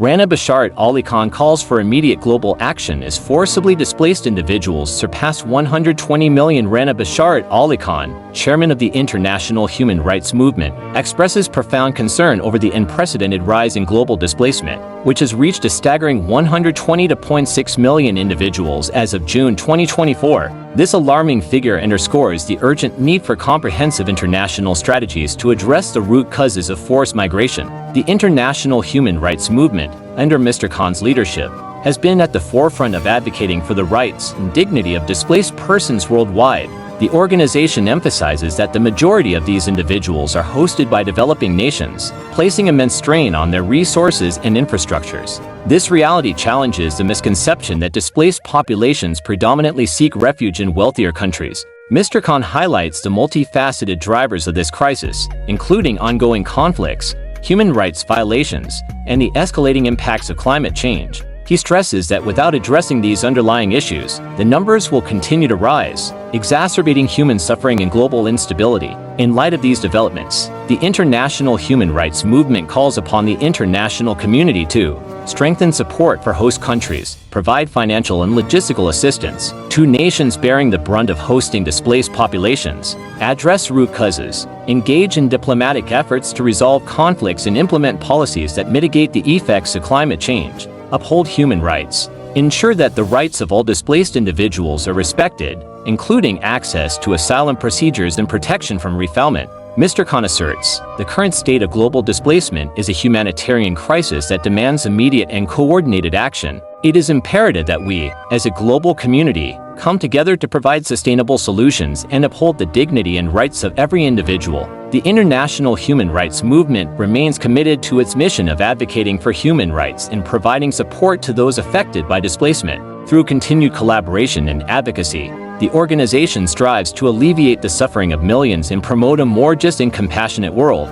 Rana Basharat Ali Khan calls for immediate global action as forcibly displaced individuals surpass 120 million. Rana Basharat Ali Khan, chairman of the International Human Rights Movement, expresses profound concern over the unprecedented rise in global displacement, which has reached a staggering 120.6 million individuals as of June 2024. This alarming figure underscores the urgent need for comprehensive international strategies to address the root causes of forced migration. The International Human Rights Movement, under Mr. Khan's leadership, has been at the forefront of advocating for the rights and dignity of displaced persons worldwide. The organization emphasizes that the majority of these individuals are hosted by developing nations, placing immense strain on their resources and infrastructures. This reality challenges the misconception that displaced populations predominantly seek refuge in wealthier countries. Mr. Khan highlights the multifaceted drivers of this crisis, including ongoing conflicts, human rights violations, and the escalating impacts of climate change. He stresses that without addressing these underlying issues, the numbers will continue to rise, exacerbating human suffering and global instability. In light of these developments, the International Human Rights Movement calls upon the international community to strengthen support for host countries, provide financial and logistical assistance to nations bearing the brunt of hosting displaced populations, address root causes, engage in diplomatic efforts to resolve conflicts and implement policies that mitigate the effects of climate change, uphold human rights, ensure that the rights of all displaced individuals are respected, including access to asylum procedures and protection from refoulement. Mr. Khan asserts, the current state of global displacement is a humanitarian crisis that demands immediate and coordinated action. It is imperative that we, as a global community, come together to provide sustainable solutions and uphold the dignity and rights of every individual. The International Human Rights Movement remains committed to its mission of advocating for human rights and providing support to those affected by displacement. Through continued collaboration and advocacy, the organization strives to alleviate the suffering of millions and promote a more just and compassionate world.